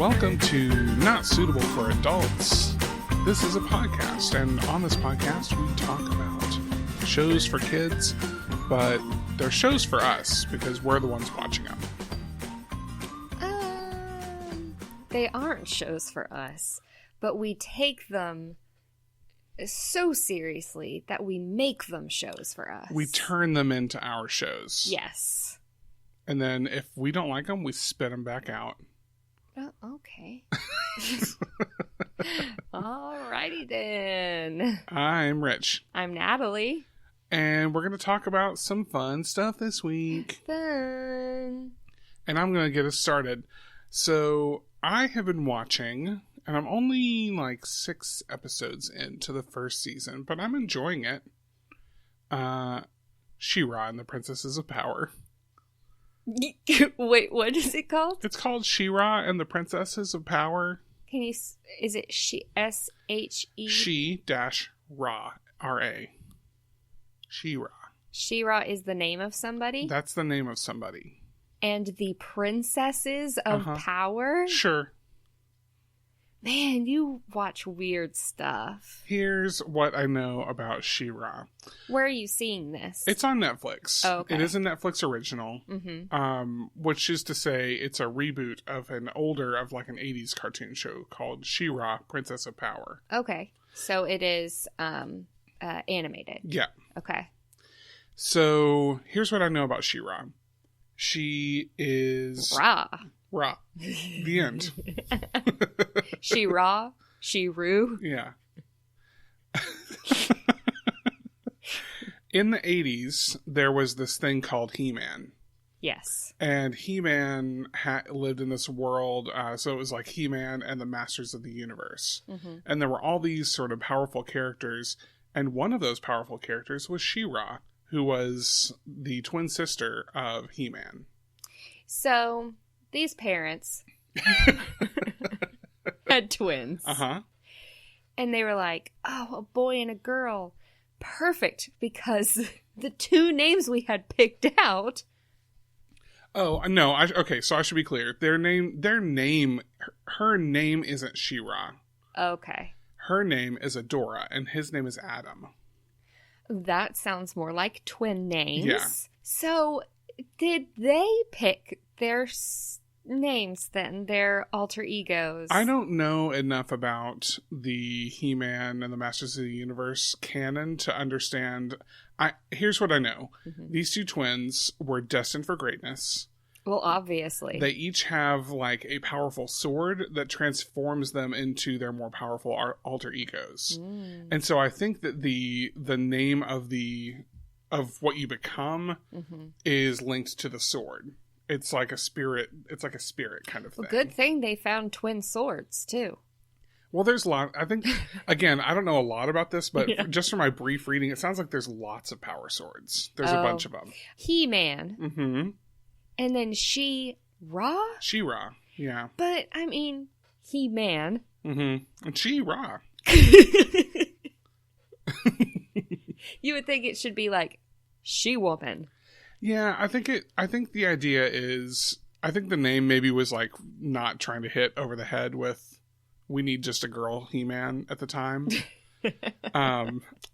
Welcome to Not Suitable for Adults. This is a podcast, and on this podcast we talk about shows for kids, but they're shows for us because we're the ones watching them. They aren't shows for us, but we take them so seriously that we make them shows for us. We turn them into our shows. Yes. And then if we don't like them, we spit them back out. Oh, okay. Alrighty then. I'm Rich. I'm Natalie. And we're going to talk about some fun stuff this week. Fun. And I'm going to get us started. So I have been watching, and I'm only like 6 episodes into the first season, but I'm enjoying it. She-Ra and the Princesses of Power. Wait, what is it called? It's called She-Ra and the Princesses of Power. Can you? Is it S-H-E? She-Ra. R-A. She-Ra. She-Ra is the name of somebody? That's the name of somebody. And the Princesses of Power? Sure. Man, you watch weird stuff. Here's what I know about She-Ra. Where are you seeing this? It's on Netflix. Oh, okay. It is a Netflix original. Mm-hmm. Which is to say it's a reboot of an 80s cartoon show called She-Ra, Princess of Power. Okay. So it is animated. Yeah. Okay. So here's what I know about She-Ra. She is... Ra. The end. She-Ra? She-Ru? Yeah. In the 80s, there was this thing called He-Man. Yes. And He-Man lived in this world, so it was like He-Man and the Masters of the Universe. Mm-hmm. And there were all these sort of powerful characters, and one of those powerful characters was She-Ra, who was the twin sister of He-Man. So, these parents had twins. Uh-huh. And they were like, oh, a boy and a girl. Perfect, because the two names we had picked out... Oh, no, okay, so I should be clear. Her name isn't She-Ra. Okay. Her name is Adora, and his name is Adam. That sounds more like twin names. Yeah. So, did they pick their names then, their alter egos? I don't know enough about the He-Man and the Masters of the Universe canon to understand. Here's what I know. Mm-hmm. These two twins were destined for greatness. Well, obviously. They each have like a powerful sword that transforms them into their more powerful alter egos. Mm. And so I think that the name of what you become is linked to the sword. It's like a spirit. It's like a spirit kind of thing. Well, good thing they found twin swords too. Well, there's a lot. I think, again, I don't know a lot about this, but just from my brief reading, it sounds like there's lots of power swords. There's a bunch of them. He-Man. Mm-hmm. And then She-Ra? She-Ra, yeah. But, I mean, He-Man. Mm-hmm. And She-Ra. You would think it should be like She-Woman. Yeah, I think the idea is, I think the name maybe was like not trying to hit over the head with, we need just a girl He-Man at the time. I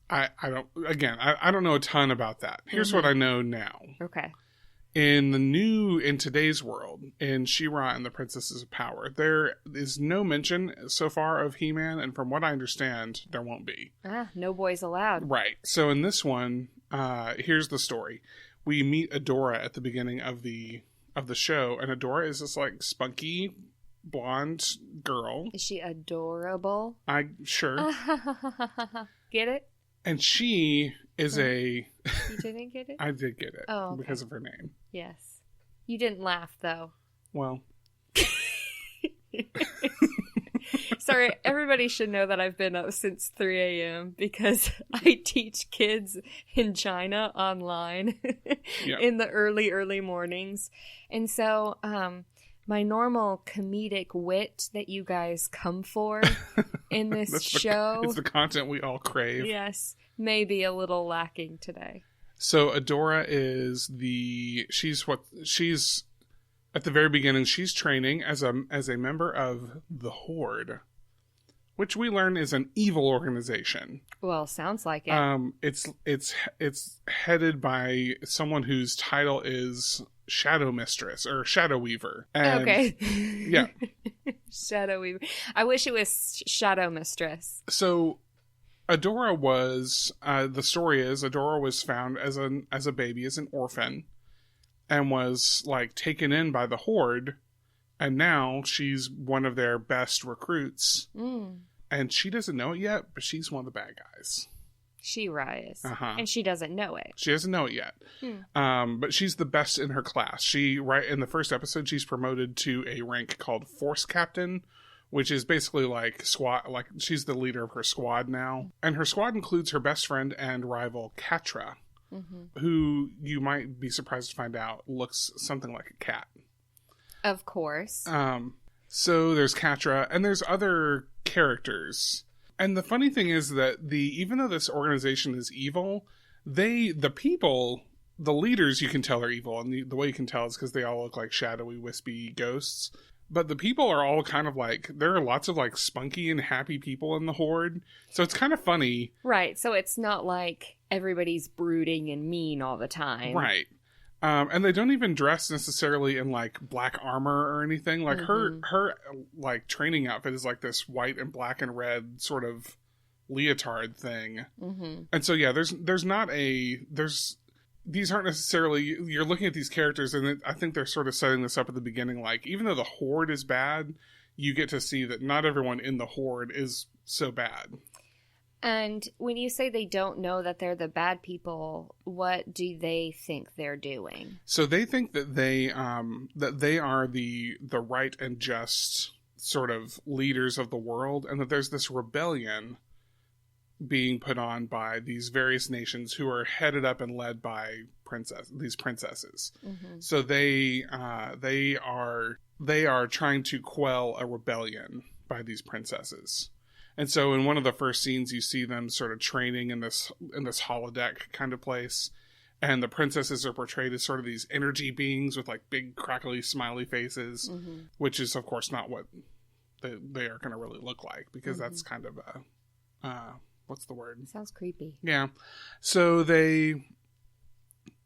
don't know a ton about that. Here's what I know now. Okay. In today's world, in She-Ra and the Princesses of Power, there is no mention so far of He-Man, and from what I understand, there won't be. No boys allowed. Right. So in this one, here's the story. We meet Adora at the beginning of the show, and Adora is this like spunky blonde girl. Is she adorable? Sure. Get it? And she is You didn't get it? I did get it. Oh, okay. Because of her name. Yes. You didn't laugh though. Well. Sorry, everybody should know that I've been up since 3 a.m. because I teach kids in China online in the early mornings. And so my normal comedic wit that you guys come for in this show. It's the content we all crave. Yes, may be a little lacking today. So Adora is she's at the very beginning, she's training as a member of the Horde, which we learn is an evil organization. Well, sounds like it. It's headed by someone whose title is Shadow Mistress or Shadow Weaver. And, okay. Yeah. Shadow Weaver. I wish it was Shadow Mistress. So Adora was, the story is, Adora was found as a baby, as an orphan, and was, like, taken in by the Horde, and now she's one of their best recruits. And she doesn't know it yet, but she's one of the bad guys. She is. And she doesn't know it. She doesn't know it yet. But she's the best in her class. Right in the first episode, she's promoted to a rank called Force Captain, which is basically like squad. Like, she's the leader of her squad now. And her squad includes her best friend and rival, Catra, who you might be surprised to find out looks something like a cat. Of course. So there's Catra, and there's other characters. And the funny thing is that even though this organization is evil, the leaders, you can tell are evil. And the way you can tell is because they all look like shadowy, wispy ghosts. But the people are all kind of like, there are lots of like spunky and happy people in the Horde. So it's kind of funny. Right. So it's not like everybody's brooding and mean all the time. Right. And they don't even dress necessarily in like black armor or anything. Like her like training outfit is like this white and black and red sort of leotard thing. And so yeah, these aren't necessarily, you're looking at these characters and I think they're sort of setting this up at the beginning. Like, even though the Horde is bad, you get to see that not everyone in the Horde is so bad. And when you say they don't know that they're the bad people, what do they think they're doing? So they think that they are the right and just sort of leaders of the world, and that there's this rebellion being put on by these various nations who are headed up and led by these princesses. So they are trying to quell a rebellion by these princesses. And so in one of the first scenes, you see them sort of training in this holodeck kind of place. And the princesses are portrayed as sort of these energy beings with like big crackly smiley faces, which is of course not what they are going to really look like, because that's kind of what's the word? Sounds creepy. Yeah. So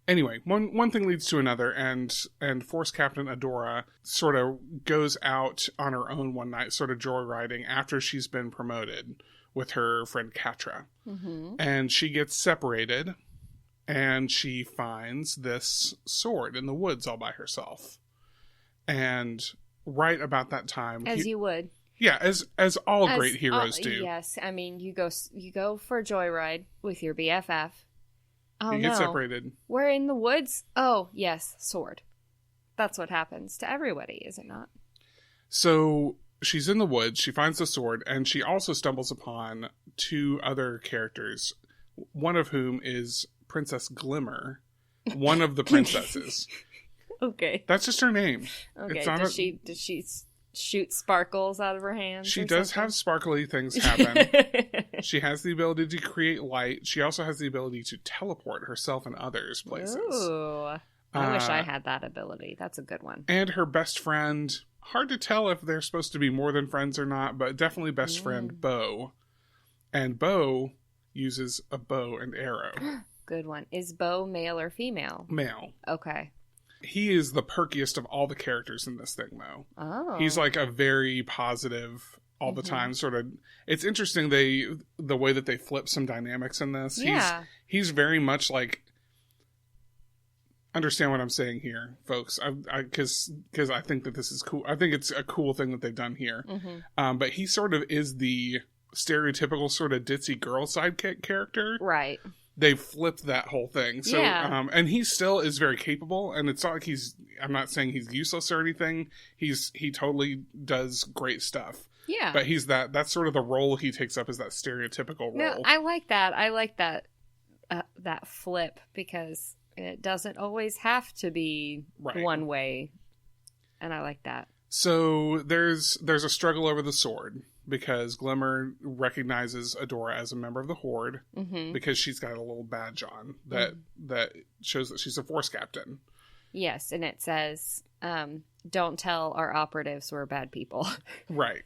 anyway, one thing leads to another, and Force Captain Adora sort of goes out on her own one night, sort of joyriding after she's been promoted with her friend Catra. And she gets separated, and she finds this sword in the woods all by herself. And right about that time... As you would. Yeah, as all great heroes do. Yes, I mean, you go for a joyride with your BFF. Oh, you get separated. We're in the woods? Oh, yes, sword. That's what happens to everybody, is it not? So she's in the woods, she finds the sword, and she also stumbles upon two other characters, one of whom is Princess Glimmer, one of the princesses. Okay. That's just her name. Okay, does she shoot sparkles out of her hands? She does have sparkly things happen. She has the ability to create light. She also has the ability to teleport herself and others places. Ooh. I wish I had that ability. That's a good one. And her best friend, hard to tell if they're supposed to be more than friends or not, but definitely best friend, Bo. And Bo uses a bow and arrow. Good one. Is Bo male or female? Male. Okay. He is the perkiest of all the characters in this thing, though. Oh. He's like a very positive all the time sort of. It's interesting the way that they flip some dynamics in this. Yeah. He's very much like, understand what I'm saying here, folks, because I think that this is cool. I think it's a cool thing that they've done here. But he sort of is the stereotypical sort of ditzy girl sidekick character. Right. They've flipped that whole thing. So, yeah. And he still is very capable, and it's not like I'm not saying he's useless or anything. He totally does great stuff. Yeah. But that's sort of the role he takes up, is that stereotypical role. No, I like that. I like that flip, because it doesn't always have to be one way. And I like that. So there's a struggle over the sword, because Glimmer recognizes Adora as a member of the Horde, because she's got a little badge on that shows that she's a Force Captain. Yes, and it says don't tell our operatives we're bad people. Right.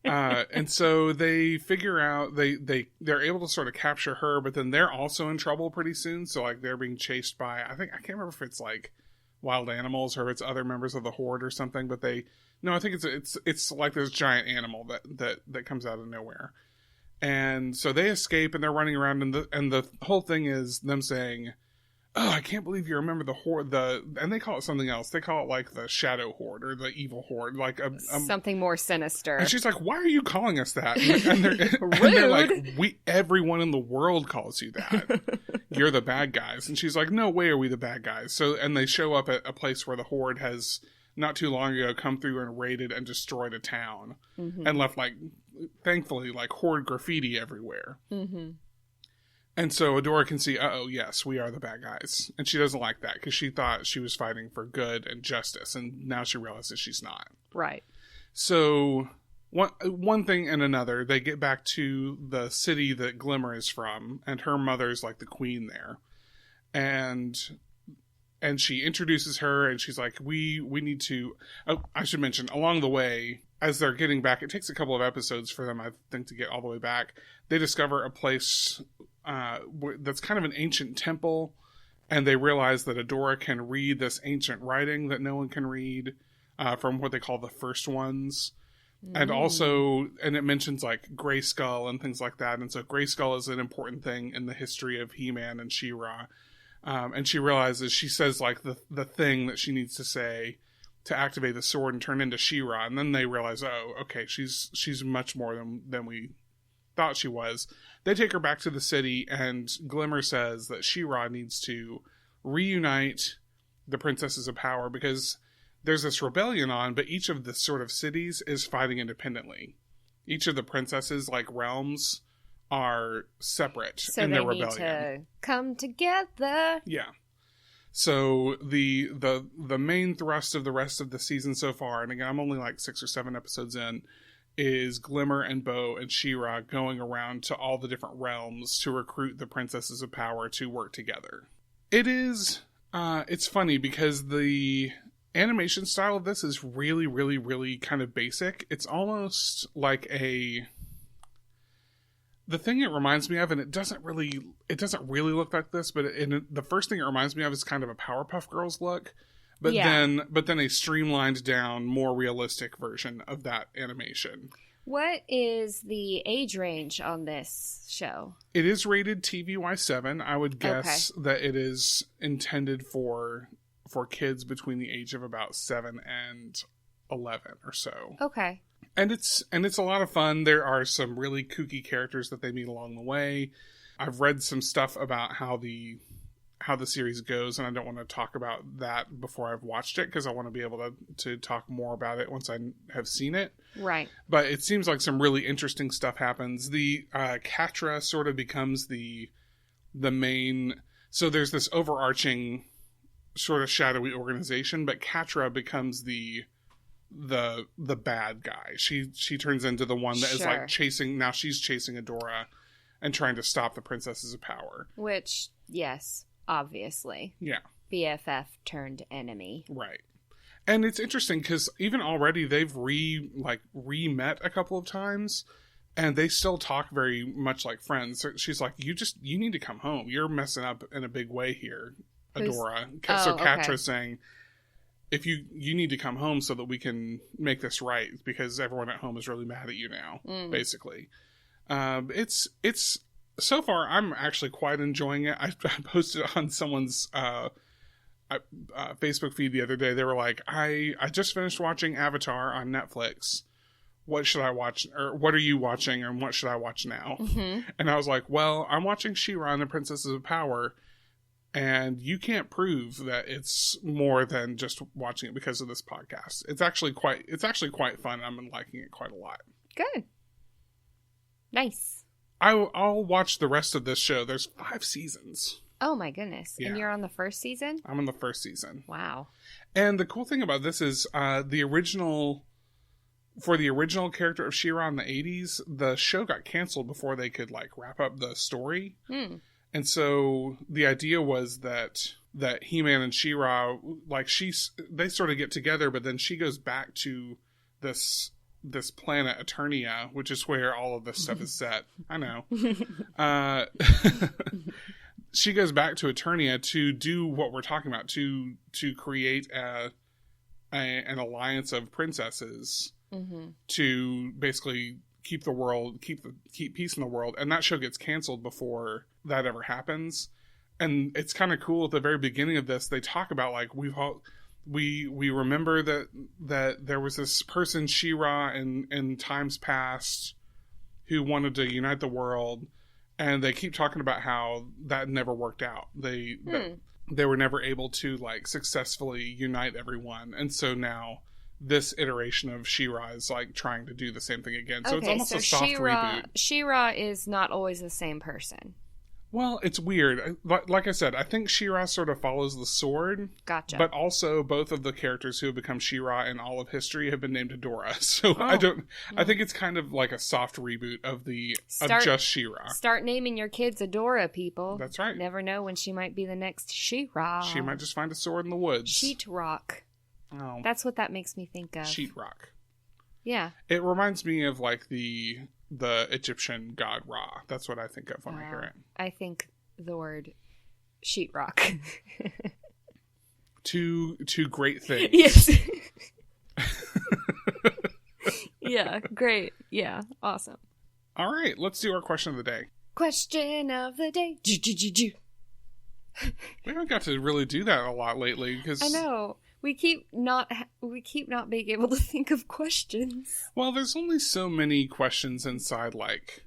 And so they figure out they're able to sort of capture her, but then they're also in trouble pretty soon. So like they're being chased by, I can't remember if it's like wild animals or if it's other members of the horde or something, but I think it's like this giant animal that comes out of nowhere. And so they escape and they're running around, and the whole thing is them saying, "Oh, I can't believe you remember the horde." And they call it something else. They call it like the shadow horde or the evil horde, like something more sinister. And she's like, "Why are you calling us that?" And they're like, everyone in the world calls you that. You're the bad guys. And she's like, "No way are we the bad guys." So, and they show up at a place where the horde has not too long ago come through and raided and destroyed a town, and left thankfully horde graffiti everywhere. Mm-hmm. And so Adora can see, yes, we are the bad guys. And she doesn't like that because she thought she was fighting for good and justice. And now she realizes she's not. Right. So one thing and another, they get back to the city that Glimmer is from. And her mother's like the queen there. And she introduces her and she's like, we need to... Oh, I should mention, along the way, as they're getting back, it takes a couple of episodes for them, I think, to get all the way back. They discover a place... that's kind of an ancient temple, and they realize that Adora can read this ancient writing that no one can read, from what they call the First Ones. And also, and it mentions like Grayskull and things like that, and so Grayskull is an important thing in the history of He-Man and She-Ra. And she realizes, she says like the thing that she needs to say to activate the sword and turn into She-Ra, and then they realize, oh, okay, she's much more than we thought she was. They take her back to the city, and Glimmer says that She-Ra needs to reunite the Princesses of Power because there's this rebellion on, but each of the sort of cities is fighting independently. Each of the princesses, realms, are separate in their rebellion. So they need to come together. Yeah. So the main thrust of the rest of the season so far, and again, I'm only 6 or 7 episodes in, is Glimmer and Bo and She-Ra going around to all the different realms to recruit the Princesses of Power to work together. It is, it's funny because the animation style of this is really, really, really kind of basic. It's almost like the thing it reminds me of, and it doesn't really look like this, but the first thing it reminds me of is kind of a Powerpuff Girls look. But then a streamlined down, more realistic version of that animation. What is the age range on this show? It is rated TVY7. I would guess that it is intended for kids between the age of about 7 and 11 or so. Okay. And it's a lot of fun. There are some really kooky characters that they meet along the way. I've read some stuff about how the series goes, and I don't want to talk about that before I've watched it because I want to be able to talk more about it once I have seen it. Right. But it seems like some really interesting stuff happens. The Catra sort of becomes the main... So there's this overarching sort of shadowy organization, but Catra becomes the bad guy. She turns into the one that is chasing... Now she's chasing Adora and trying to stop the Princesses of Power. Which, yes... Obviously. Yeah. BFF turned enemy. Right. And it's interesting because even already they've re-met a couple of times and they still talk very much like friends. So she's like, you need to come home. You're messing up in a big way here, Adora. So Catra's saying, if you need to come home so that we can make this right because everyone at home is really mad at you now, basically. It's so far, I'm actually quite enjoying it. I posted it on someone's Facebook feed the other day. They were like, I just finished watching Avatar on Netflix. What should I watch? Or what are you watching? And what should I watch now? Mm-hmm. And I was like, well, I'm watching She-Ra and the Princesses of Power. And you can't prove that it's more than just watching it because of this podcast. It's actually quite fun. I'm liking it quite a lot. Good. Nice. I'll watch the rest of this show. There's 5 seasons. Oh my goodness. Yeah. And you're on the first season? I'm on the first season. Wow. And the cool thing about this is the original character of She-Ra in the 80s, the show got canceled before they could wrap up the story. And so the idea was that that He-Man and She-Ra, like they sort of get together, but then she goes back to this planet Eternia, which is where all of this stuff is set. I know. She goes back to Eternia to do what we're talking about, to create an alliance of princesses to basically keep the world, keep peace in the world. And that show gets canceled before that ever happens. And it's kind of cool at the very beginning of this, they talk about like we remember that there was this person, She-Ra, in times past who wanted to unite the world, and they keep talking about how that never worked out. They were never able to like successfully unite everyone, and so now this iteration of She-Ra is like trying to do the same thing again. So it's almost a soft reboot. She-Ra is not always the same person. Well, it's weird. Like I said, I think She-Ra sort of follows the sword. Gotcha. But also, both of the characters who have become She-Ra in all of history have been named Adora. So I think it's kind of like a soft reboot of just She-Ra. Start naming your kids Adora, people. That's right. Never know when she might be the next She-Ra. She might just find a sword in the woods. Sheetrock. Oh. That's what that makes me think of. Sheetrock. Yeah. It reminds me of like the Egyptian god Ra. That's what I think of when I hear it. I think the word sheetrock. Two great things. Yes. Yeah, great. Yeah, awesome. All right, let's do our question of the day. Question of the day. We haven't got to really do that a lot lately because I know. We keep not being able to think of questions. Well, there's only so many questions inside, like,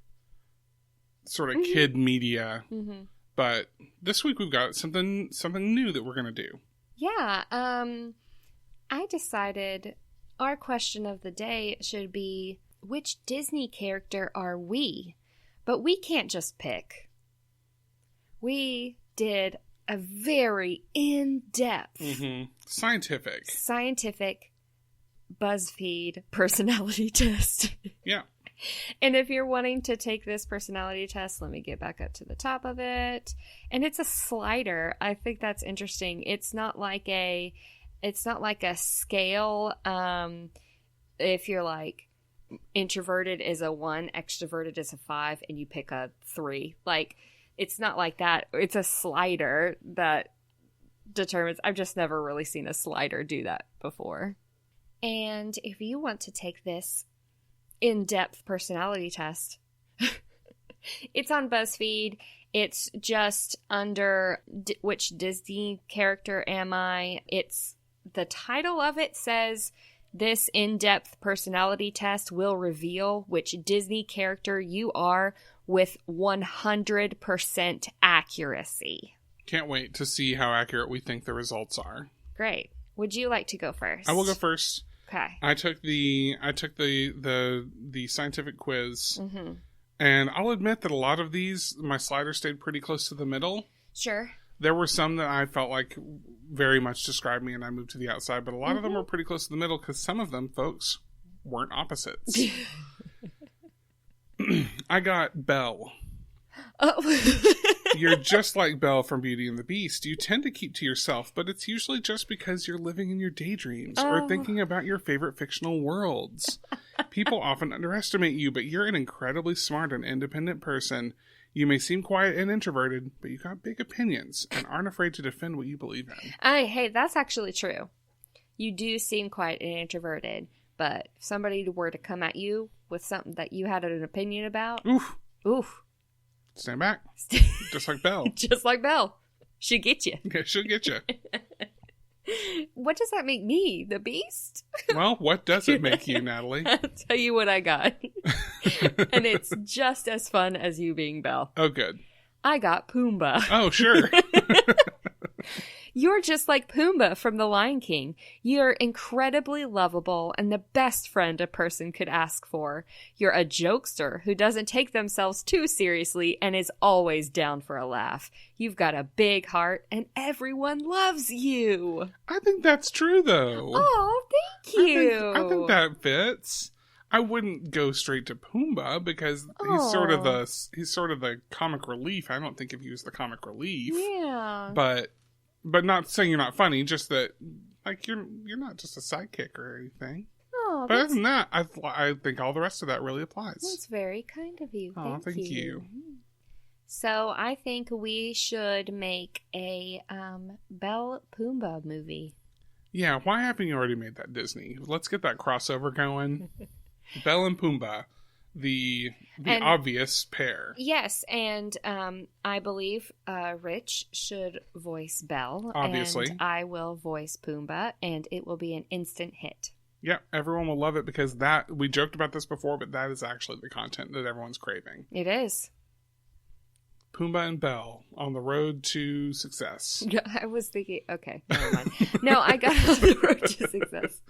sort of kid media. Mm-hmm. But this week we've got something new that we're going to do. Yeah. I decided our question of the day should be, which Disney character are we? But we can't just pick. We did a very in-depth, scientific BuzzFeed personality test. Yeah. And if you're wanting to take this personality test, let me get back up to the top of it. And it's a slider. I think that's interesting. It's not like a scale. If you're like introverted is a 1, extroverted is a 5, and you pick a 3. Like, it's not like that. It's a slider that determines. I've just never really seen a slider do that before. And if you want to take this in-depth personality test, it's on BuzzFeed. It's just under which Disney character am I? It's the title of it says, this in-depth personality test will reveal which Disney character you are with 100% accuracy. Can't wait to see how accurate we think the results are. Great. Would you like to go first? I will go first. Okay. I took the scientific quiz, and I'll admit that a lot of these, my slider stayed pretty close to the middle. Sure. There were some that I felt like very much described me, and I moved to the outside, but a lot of them were pretty close to the middle, because some of them, folks, weren't opposites. I got Belle. Oh. You're just like Belle from Beauty and the Beast. You tend to keep to yourself, but it's usually just because you're living in your daydreams or thinking about your favorite fictional worlds. People often underestimate you, but you're an incredibly smart and independent person. You may seem quiet and introverted, but you got big opinions and aren't afraid to defend what you believe in. Hey, that's actually true. You do seem quiet and introverted, but if somebody were to come at you with something that you had an opinion about, oof. Stand back. Just like Belle. Just like Belle. She'll get you. Okay, she'll get you. What does that make me? The Beast? Well, what does it make you, Natalie? I'll tell you what I got. And it's just as fun as you being Belle. Oh, good. I got Pumbaa. Oh, sure. You're just like Pumbaa from The Lion King. You're incredibly lovable and the best friend a person could ask for. You're a jokester who doesn't take themselves too seriously and is always down for a laugh. You've got a big heart and everyone loves you. I think that's true, though. Oh, thank you. I think that fits. I wouldn't go straight to Pumbaa because he's sort of the comic relief. I don't think of you as the comic relief. Yeah. But But not saying you're not funny, just that, like, you're not just a sidekick or anything. Oh, but other than that, I think all the rest of that really applies. That's very kind of you. Thank you. So I think we should make a Belle Pumbaa movie. Yeah, why haven't you already made that, Disney? Let's get that crossover going. Belle and Pumbaa, the obvious pair. Yes, and I believe Rich should voice Belle. Obviously. And I will voice Pumbaa, and it will be an instant hit. Yeah, everyone will love it because we joked about this before, but that is actually the content that everyone's craving. It is. Pumbaa and Belle on the road to success. I was thinking, okay, never mind. No, I got on the road to success.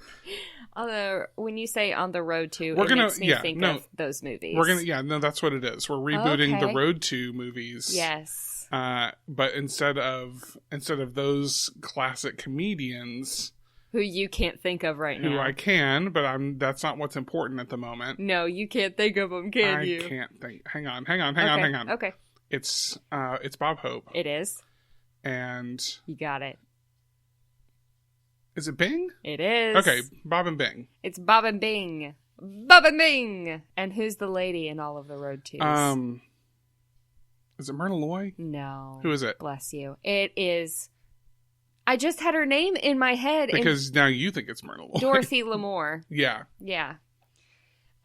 When you say on the road to, makes me think of those movies. That's what it is. We're rebooting the Road to movies. Yes. But instead of those classic comedians. Who you can't think of right now. Who I can, but that's not what's important at the moment. No, you can't think of them, can you? I can't think. Hang on. Okay. It's Bob Hope. It is. And you got it. Is it Bing? It is. Okay, Bob and Bing. It's Bob and Bing. Bob and Bing. And who's the lady in all of the Road Tos? Is it Myrna Loy? No. Who is it? Bless you. It is. I just had her name in my head. Because now you think it's Myrna Loy. Dorothy Lamour. Yeah. Yeah.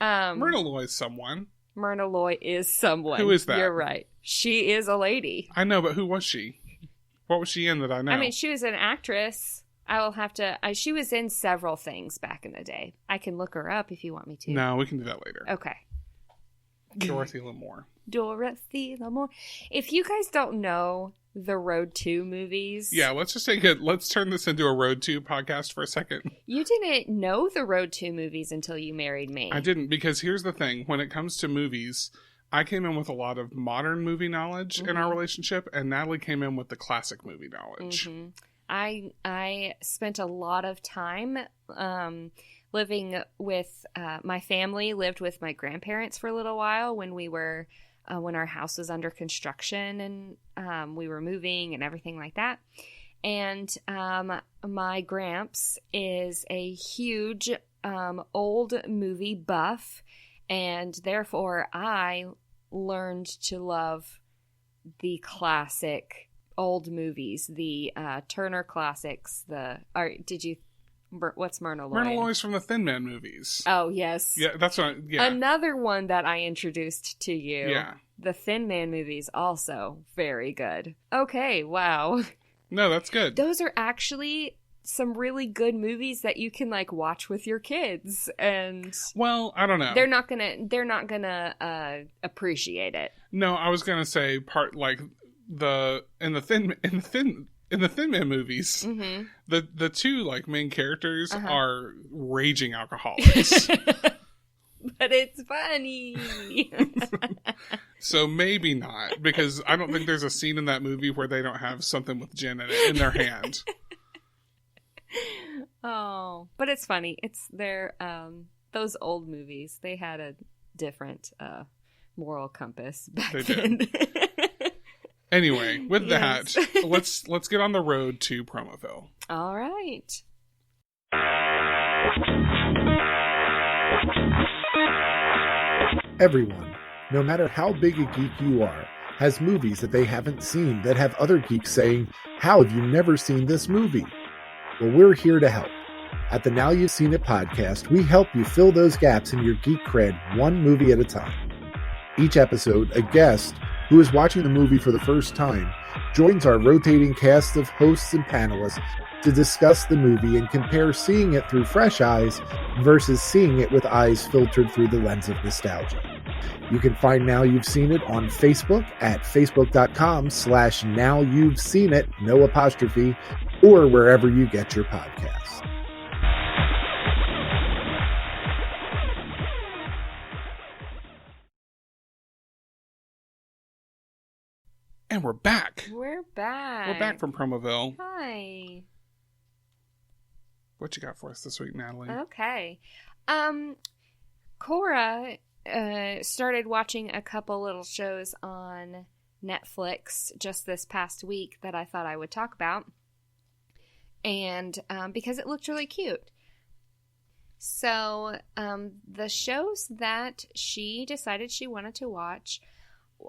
Myrna Loy is someone. Myrna Loy is someone. Who is that? You're right. She is a lady. I know, but who was she? What was she in that I know? I mean, she was an actress. I will have to... she was in several things back in the day. I can look her up if you want me to. No, we can do that later. Okay. Dorothy Lamour. Dorothy Lamour. If you guys don't know the Road to movies... Yeah, let's turn this into a Road to podcast for a second. You didn't know the Road to movies until you married me. I didn't, because here's the thing. When it comes to movies, I came in with a lot of modern movie knowledge in our relationship, and Natalie came in with the classic movie knowledge. Mm-hmm. I spent a lot of time living with my family, lived with my grandparents for a little while when we were... when our house was under construction and we were moving and everything like that. And my Gramps is a huge old movie buff, and therefore I learned to love the classic old movies, the Turner classics. What's Myrna Loy? Myrna Loy's from the Thin Man movies. Oh, yes. Yeah, that's what. Yeah. Another one that I introduced to you. Yeah. The Thin Man movies, also very good. Okay, wow. No, that's good. Those are actually some really good movies that you can like watch with your kids, and well, I don't know. They're not gonna appreciate it. No, I was gonna say part like in the Thin Man movies, mm-hmm. the two like main characters are raging alcoholics. But it's funny. So maybe not, because I don't think there's a scene in that movie where they don't have something with gin in it in their hand. Oh, but it's funny. It's those old movies. They had a different moral compass back then. Anyway, with that, let's get on the road to Promoville. All right. Everyone, no matter how big a geek you are, has movies that they haven't seen that have other geeks saying, "How have you never seen this movie?" Well, we're here to help. At the Now You've Seen It podcast, we help you fill those gaps in your geek cred one movie at a time. Each episode, a guest who is watching the movie for the first time joins our rotating cast of hosts and panelists to discuss the movie and compare seeing it through fresh eyes versus seeing it with eyes filtered through the lens of nostalgia. You can find Now You've Seen It on Facebook at facebook.com/Now You've Seen It, no apostrophe, or wherever you get your podcasts. And we're back. We're back. We're back from Promoville. Hi. What you got for us this week, Natalie? Okay. Cora started watching a couple little shows on Netflix just this past week that I thought I would talk about. and because it looked really cute. So the shows that she decided she wanted to watch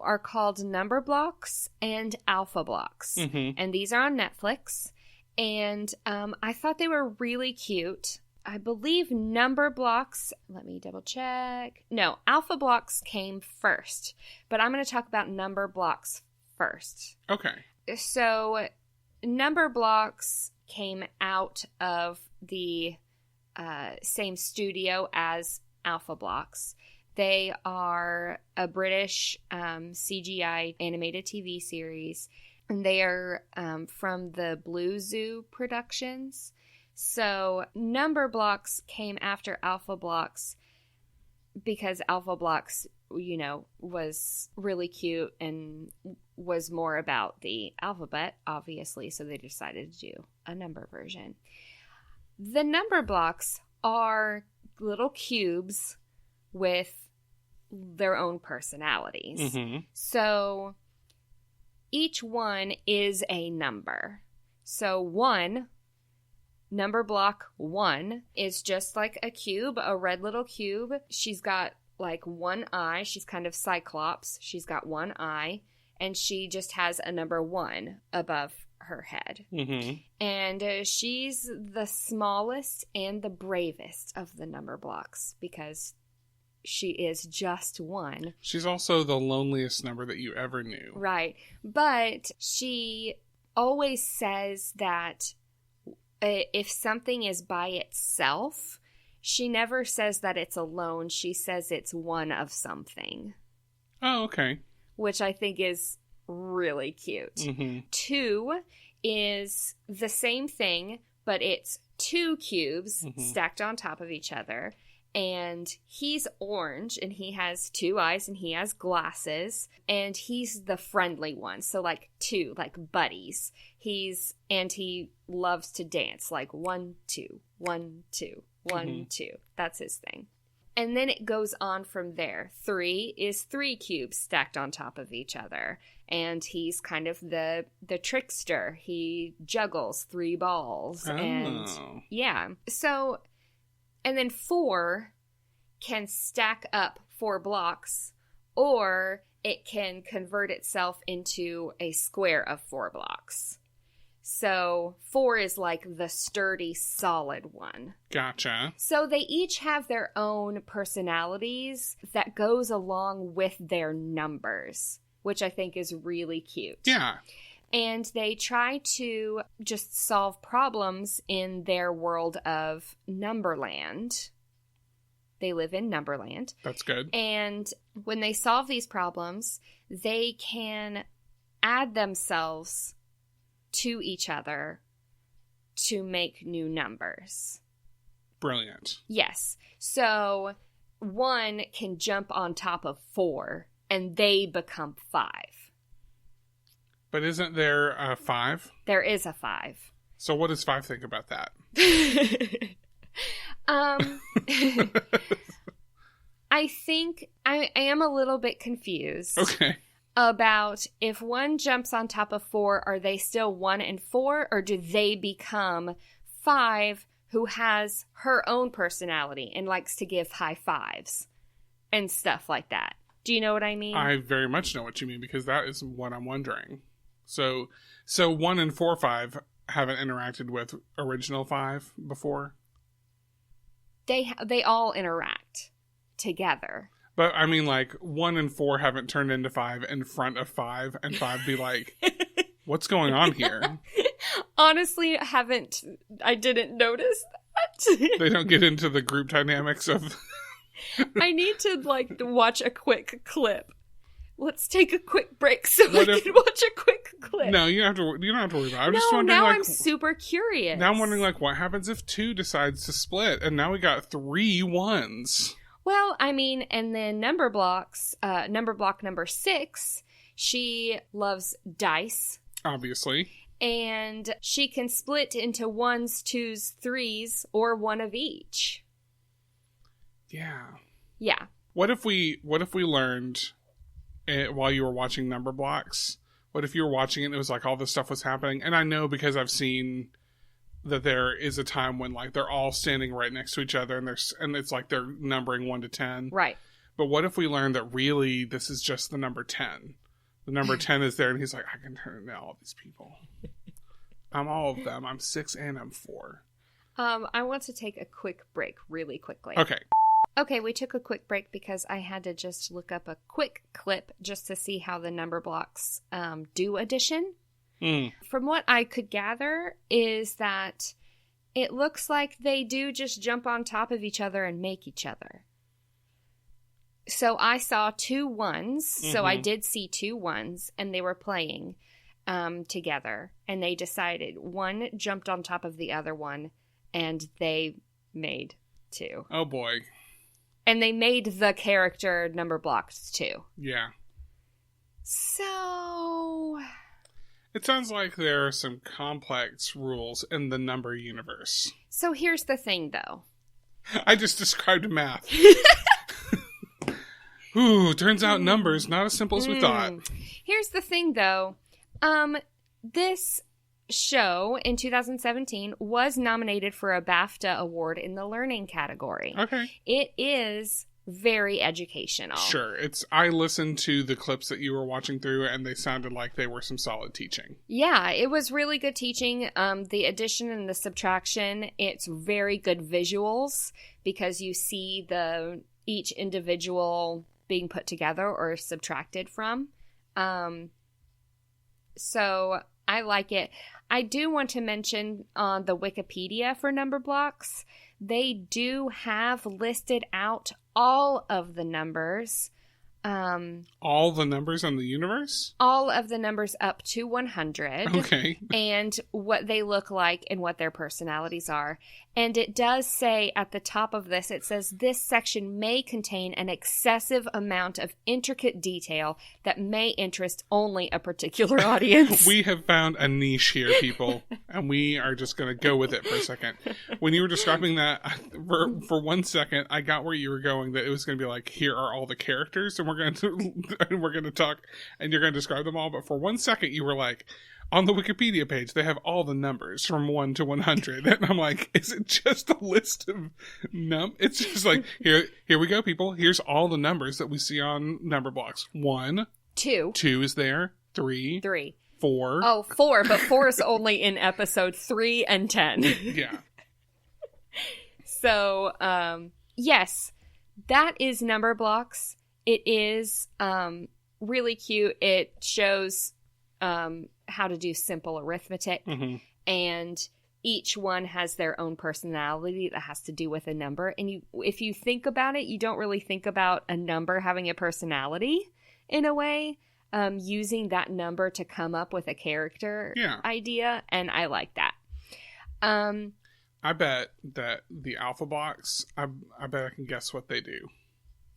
are called Numberblocks and Alphablocks. Mm-hmm. And these are on Netflix. And I thought they were really cute. I believe Numberblocks, let me double check. No, Alphablocks came first. But I'm going to talk about Numberblocks first. Okay. So Numberblocks came out of the same studio as Alphablocks. They are a British CGI animated TV series, and they are from the Blue Zoo Productions. So Numberblocks came after Alphablocks because Alphablocks, you know, was really cute and was more about the alphabet, obviously, so they decided to do a number version. The Numberblocks are little cubes with their own personalities. Mm-hmm. So each one is a number. So Numberblock 1 is just like a cube, a red little cube. She's got like one eye. She's kind of Cyclops. She's got one eye, and she just has a number 1 above her head. Mm-hmm. And she's the smallest and the bravest of the Numberblocks because she is just 1. She's also the loneliest number that you ever knew. Right. But she always says that if something is by itself, she never says that it's alone. She says it's one of something. Oh, okay. Which I think is really cute. Mm-hmm. 2 is the same thing, but it's 2 cubes stacked on top of each other. And he's orange, and he has 2 eyes, and he has glasses, and he's the friendly one. So like 2, like buddies. And he loves to dance, like 1, 2, 1, 2, 1, 2. That's his thing. And then it goes on from there. 3 is 3 cubes stacked on top of each other. And he's kind of the trickster. He juggles 3 balls. Oh. And yeah. So, and then 4 can stack up 4 blocks, or it can convert itself into a square of 4 blocks. So 4 is like the sturdy, solid one. Gotcha. So they each have their own personalities that goes along with their numbers, which I think is really cute. Yeah. And they try to just solve problems in their world of Numberland. They live in Numberland. That's good. And when they solve these problems, they can add themselves to each other to make new numbers. Brilliant. Yes. So 1 can jump on top of 4 and they become 5. But isn't there a 5? There is a 5. So what does 5 think about that? I think I am a little bit confused. Okay. About if 1 jumps on top of 4, are they still 1 and 4, or do they become 5 who has her own personality and likes to give high fives and stuff like that? Do you know what I mean? I very much know what you mean, because that is what I'm wondering. So 1 and 4, 5 haven't interacted with original 5 before? They all interact together. But I mean, like, 1 and 4 haven't turned into 5 in front of 5, and 5 be like, what's going on here? Honestly, I didn't notice that. They don't get into the group dynamics of... I need to, watch a quick clip. Let's take a quick break so I can watch a quick clip. No, you don't have to worry about it. I'm just wondering, now I'm super curious. Now I'm wondering, what happens if 2 decides to split, and now we got 3 1s? Well, I mean, and then Numberblock number 6, she loves dice. Obviously. And she can split into 1s, 2s, 3s, or 1 of each. Yeah. Yeah. What if we learned while you were watching Numberblocks? What if you were watching it and it was like all this stuff was happening? And I know because I've seen that there is a time when like they're all standing right next to each other and it's like they're numbering 1 to 10. Right. But what if we learn that really this is just the number 10? The number 10 is there and he's like, I can turn into all these people. I'm all of them. I'm 6 and I'm 4. I want to take a quick break really quickly. Okay, we took a quick break because I had to just look up a quick clip just to see how the Numberblocks do addition. From what I could gather is that it looks like they do just jump on top of each other and make each other. So I saw 2 ones. So I did see 2 ones and they were playing together. And they decided one jumped on top of the other one and they made 2. Oh boy. And they made the character Numberblocks too. Yeah. So... It sounds like there are some complex rules in the number universe. So here's the thing, though. I just described math. Ooh, turns out numbers not as simple as we thought. Here's the thing, though. This show in 2017 was nominated for a BAFTA award in the learning category. Okay. It is very educational. Sure. I listened to the clips that you were watching through and they sounded like they were some solid teaching. Yeah, it was really good teaching. The addition and the subtraction, it's very good visuals because you see each individual being put together or subtracted from. So I like it. I do want to mention on the Wikipedia for Numberblocks, they do have listed out all of the numbers. All the numbers on the universe? All of the numbers up to 100. Okay. And what they look like and what their personalities are. And it does say at the top of this, it says, this section may contain an excessive amount of intricate detail that may interest only a particular audience. We have found a niche here, people, and we are just going to go with it for a second. When you were describing that, for 1 second, I got where you were going, that it was going to be like, here are all the characters, and we're going to talk, and you're going to describe them all. But for 1 second, you were like, on the Wikipedia page, they have all the numbers from 1 to 100. And I'm like, is it just a list of It's just like, here we go, people. Here's all the numbers that we see on Numberblocks. 1. 2. 2 is there. 3. 4. Oh, 4. But 4 is only in episode 3 and 10. Yeah. So, yes, that is Numberblocks. It is really cute. It shows how to do simple arithmetic, and each one has their own personality that has to do with a number. And if you think about it, you don't really think about a number having a personality in a way, using that number to come up with a character idea, and I like that. I bet that the Alphablocks, I bet I can guess what they do.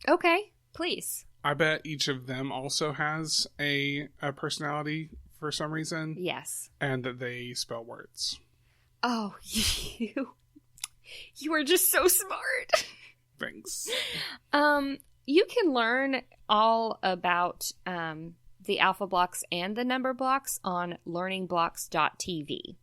Okay, please. I bet each of them also has a personality for some reason. Yes. And that they spell words. Oh, you are just so smart. Thanks. You can learn all about the Alphablocks and the Numberblocks on learningblocks.tv.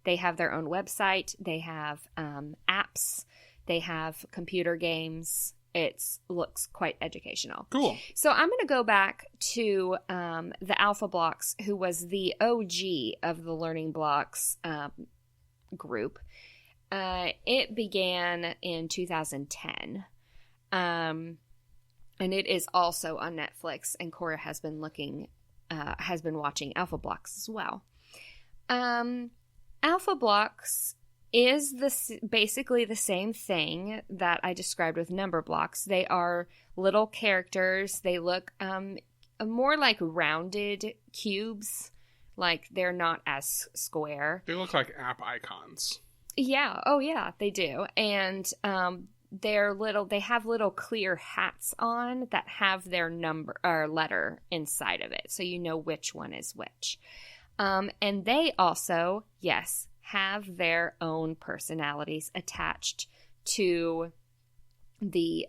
They have their own website. They have apps. They have computer games. It looks quite educational. Cool. So I'm going to go back to the Alphablocks, who was the OG of the Learning Blocks group. It began in 2010. And it is also on Netflix, and Cora has been watching Alphablocks as well. Alphablocks is basically the same thing that I described with Numberblocks. They are little characters. They look more like rounded cubes. Like, they're not as square. They look like app icons. Yeah. Oh, yeah, they do. And they have little clear hats on that have their number or letter inside of it, so you know which one is which. And they also, yes, have their own personalities attached to the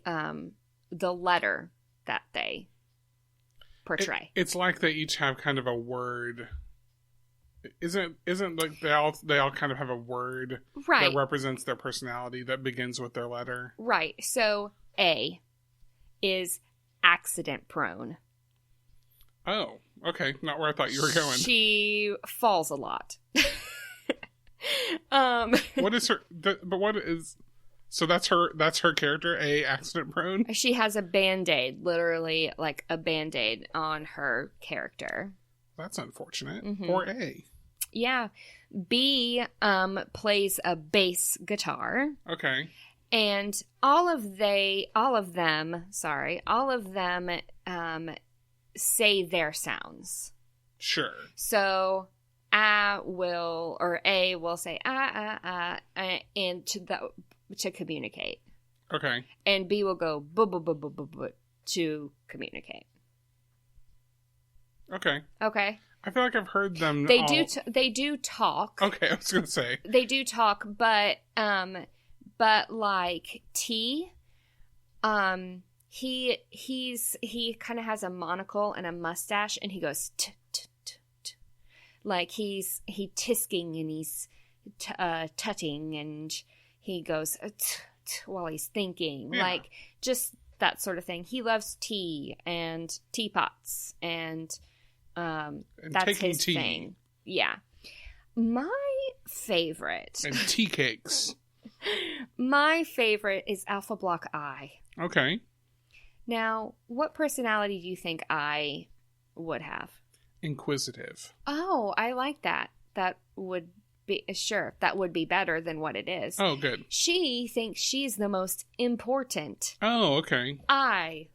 letter that they portray. It's like they each have kind of a word isn't like they all kind of have a word right. that represents their personality that begins with their letter? Right. So A is accident prone. Oh, okay. Not where I thought you were going. She falls a lot. What is her? But what is? So that's her character. A, accident prone. She has a Band-Aid, literally like a Band-Aid on her character. That's unfortunate. Or A. Yeah. B plays a bass guitar. Okay. And all of them say their sounds. Sure. So A will say and to communicate. Okay. And B will go to communicate. Okay. Okay. I feel like I've heard them. They do talk. Okay, I was gonna say they do talk, but like T, he kind of has a monocle and a mustache, and he goes t t t t, like he tisking and he's tutting, and he goes while he's thinking, like just that sort of thing. He loves tea and teapots, and that's his thing. Yeah. My favorite. And tea cakes. My favorite is Alphablock I. Okay. Now, what personality do you think I would have? Inquisitive. Oh, I like that. That would be better than what it is. Oh, good. She thinks she's the most important. Oh, okay. I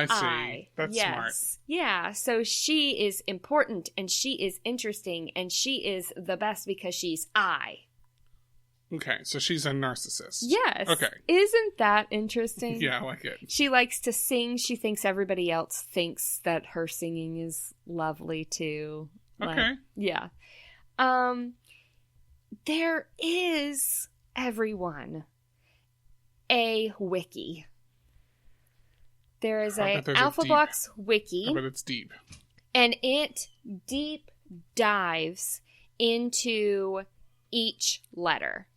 see. That's smart. Yeah, so she is important, and she is interesting, and she is the best because she's I. Okay, so she's a narcissist. Yes. Okay. Isn't that interesting? Yeah, I like it. She likes to sing. She thinks everybody else thinks that her singing is lovely too. Okay. Yeah. There is, everyone, a wiki. There is a Alphablocks wiki. But it's deep. And it deep dives into each letter.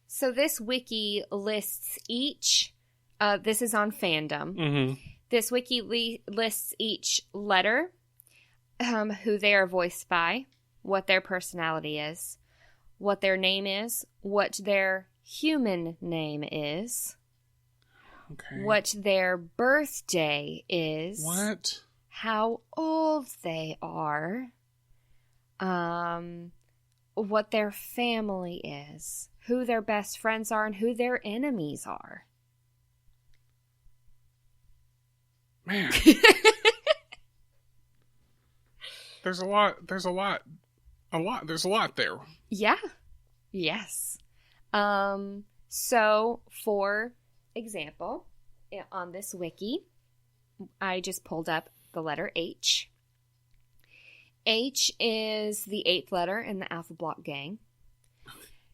So this wiki lists each, this is on fandom. Mm-hmm. This wiki lists each letter, who they are voiced by, what their personality is, what their name is, what their human name is, okay, what their birthday is, what, how old they are, what their family is, who their best friends are, and who their enemies are. Man. There's a lot there. Yeah. Yes. So, for example, on this wiki, I just pulled up the letter H. H is the 8th letter in the Alphablock gang.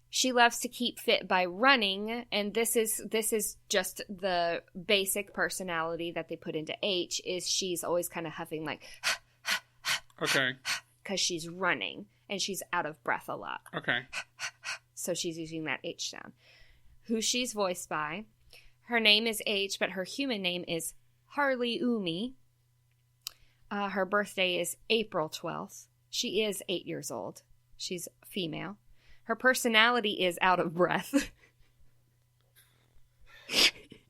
She loves to keep fit by running, and this is just the basic personality that they put into H, is she's always kind of huffing like okay, because she's running and she's out of breath a lot. Okay. So she's using that H sound. Who she's voiced by, her name is H, but her human name is Harley Umi. Her birthday is April 12th. She is 8 years old. She's female. Her personality is out of breath.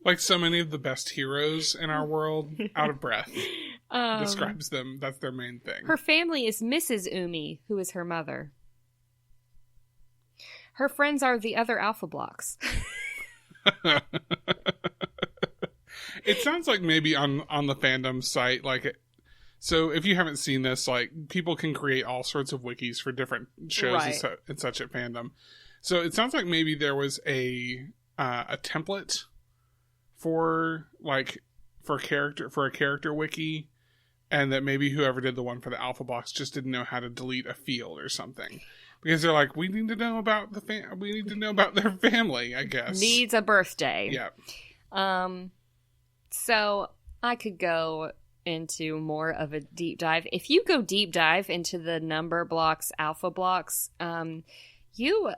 Like so many of the best heroes in our world, out of breath. Describes them. That's their main thing. Her family is Mrs. Umi, who is her mother. Her friends are the other Alphablocks. It sounds like maybe on the fandom site, like, so if you haven't seen this, like, people can create all sorts of wikis for different shows, right, and such at fandom. So it sounds like maybe there was a template for a character wiki, and that maybe whoever did the one for the Alphablocks just didn't know how to delete a field or something. Because they're like, we need to know about we need to know about their family, I guess. Needs a birthday. Yeah. So I could go into more of a deep dive. If you go deep dive into the Numberblocks, Alphablocks, you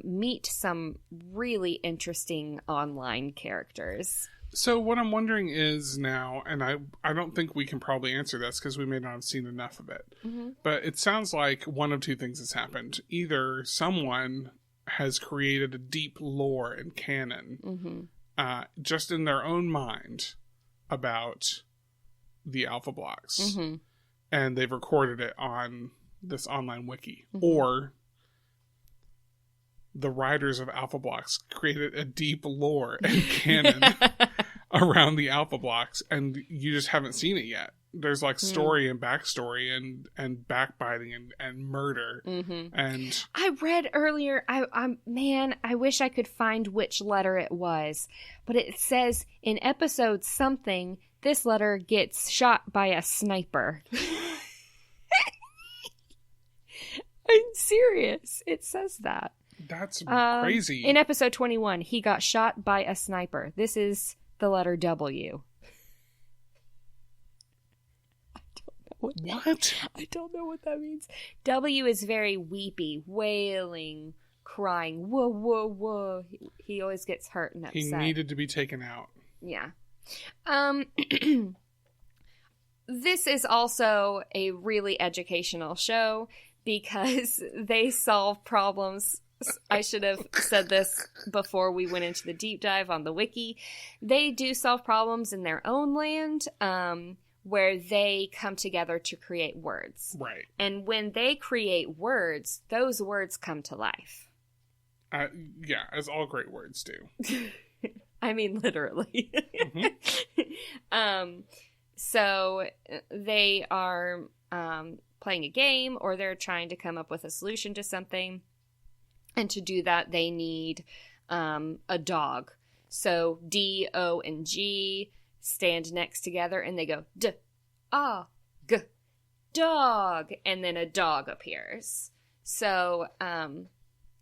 meet some really interesting online characters. So what I'm wondering is now, and I don't think we can probably answer this because we may not have seen enough of it, but it sounds like one of two things has happened. Either someone has created a deep lore and canon just in their own mind about the Alphablocks, and they've recorded it on this online wiki, or the writers of Alphablocks created a deep lore and canon around the Alphablocks, and you just haven't seen it yet. There's like story and backstory and backbiting and murder. And I read earlier, I wish I could find which letter it was, but it says in episode something, this letter gets shot by a sniper. I'm serious. It says that. That's crazy. In episode 21, he got shot by a sniper. This is the letter W. What? I don't know what that means. W is very weepy, wailing, crying. Whoa, whoa, whoa. He always gets hurt and upset. He needed to be taken out. Yeah. This is also a really educational show because they solve problems. I should have said this before we went into the deep dive on the wiki. They do solve problems in their own land, where they come together to create words. Right. And when they create words, those words come to life. Yeah, as all great words do. I mean, literally. So they are playing a game, or they're trying to come up with a solution to something. And to do that, they need a dog. So D, O, and G stand next together, and they go D-A-G, dog, and then a dog appears. So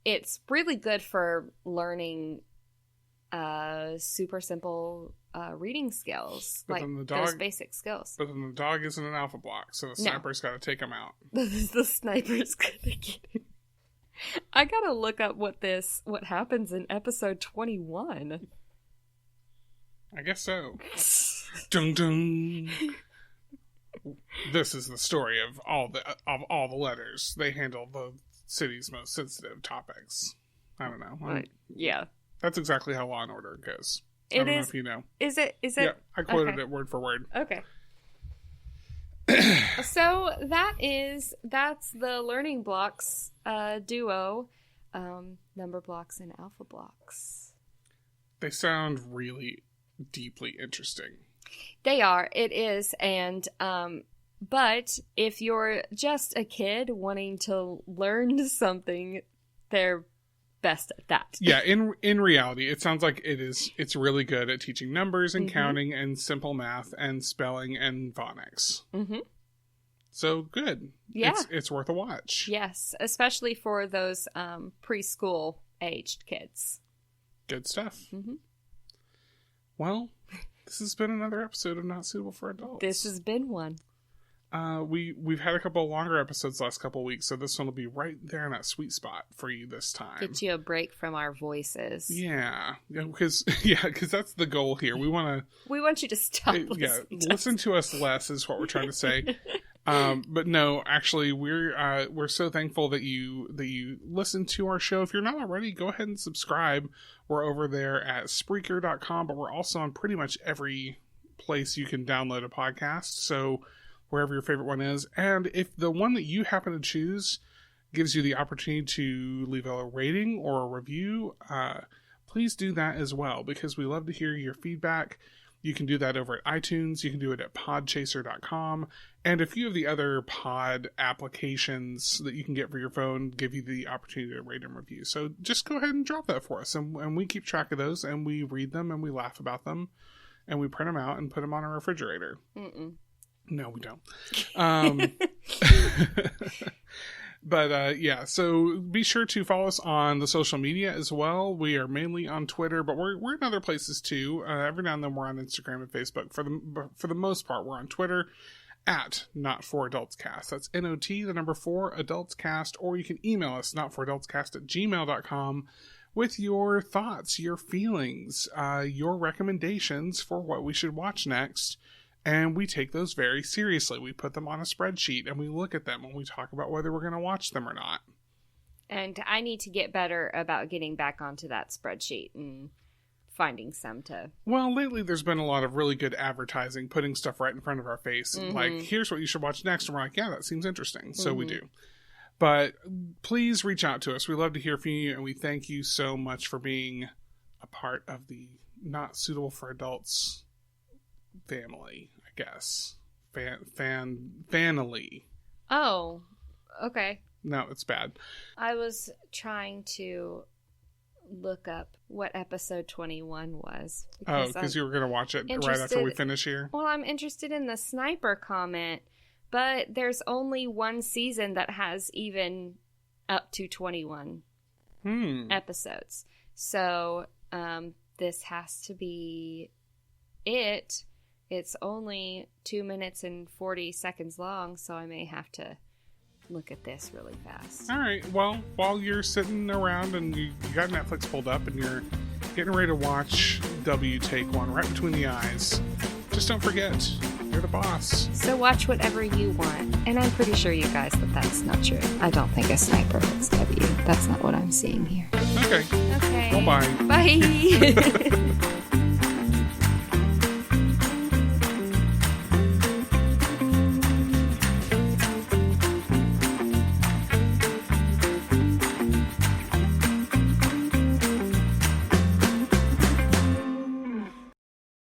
it's really good for learning super simple reading skills, but like those basic skills. But then the dog isn't an alpha block, so the sniper's got to take him out. The sniper's gonna get him. I gotta look up what happens in episode 21. I guess so. Dun dun. This is the story of all the letters. They handle the city's most sensitive topics. I don't know. Yeah, that's exactly how Law and Order goes. I don't know if you know. Is it? Yeah, I quoted it word for word. Okay. So that's the Learning Blocks duo, Numberblocks and Alphablocks. They sound really deeply interesting. They are. It is. And but if you're just a kid wanting to learn something, they're best at that. Yeah, in reality, it sounds like it's really good at teaching numbers and counting and simple math and spelling and phonics. So good. Yeah. It's worth a watch. Yes, especially for those preschool aged kids. Good stuff. Well, this has been another episode of Not Suitable for Adults. This has been one. We've had a couple of longer episodes the last couple of weeks, so this one will be right there in that sweet spot for you this time. Get you a break from our voices. Yeah, because that's the goal here. We want you to stop. Listen to us less is what we're trying to say. But no, actually, we're so thankful that you listen to our show. If you're not already, go ahead and subscribe. We're over there at Spreaker.com, but we're also on pretty much every place you can download a podcast. So wherever your favorite one is, and if the one that you happen to choose gives you the opportunity to leave a rating or a review, please do that as well, because we love to hear your feedback. You can do that over at iTunes. You can do it at podchaser.com. And a few of the other pod applications that you can get for your phone give you the opportunity to rate and review. So just go ahead and drop that for us. And we keep track of those, and we read them, and we laugh about them, and we print them out and put them on our refrigerator. No, we don't. But yeah, so be sure to follow us on the social media as well. We are mainly on Twitter, but we're in other places too. Every now and then we're on Instagram and Facebook. For the most part, we're on Twitter at Not4AdultsCast. That's NOT, the number 4, AdultsCast, or you can email us, not4adultscast@gmail.com, with your thoughts, your feelings, your recommendations for what we should watch next. And we take those very seriously. We put them on a spreadsheet and we look at them and we talk about whether we're going to watch them or not. And I need to get better about getting back onto that spreadsheet and finding some to... Well, lately there's been a lot of really good advertising, putting stuff right in front of our face. Mm-hmm. Like, here's what you should watch next. And we're like, yeah, that seems interesting. So we do. But please reach out to us. We love to hear from you. And we thank you so much for being a part of the Not Suitable for Adults family, I guess. Family. Oh, okay. No, it's bad. I was trying to look up what episode 21 was. Because you were going to watch it right after we finish here? Well, I'm interested in the sniper comment, but there's only one season that has even up to 21 episodes. So this has to be it. It's only 2 minutes and 40 seconds long, so I may have to look at this really fast. All right. Well, while you're sitting around and you got Netflix pulled up and you're getting ready to watch W Take One right between the eyes, just don't forget, you're the boss. So watch whatever you want. And I'm pretty sure, you guys, that's not true. I don't think a sniper hits W. That's not what I'm seeing here. Okay. Okay. Well, bye. Bye.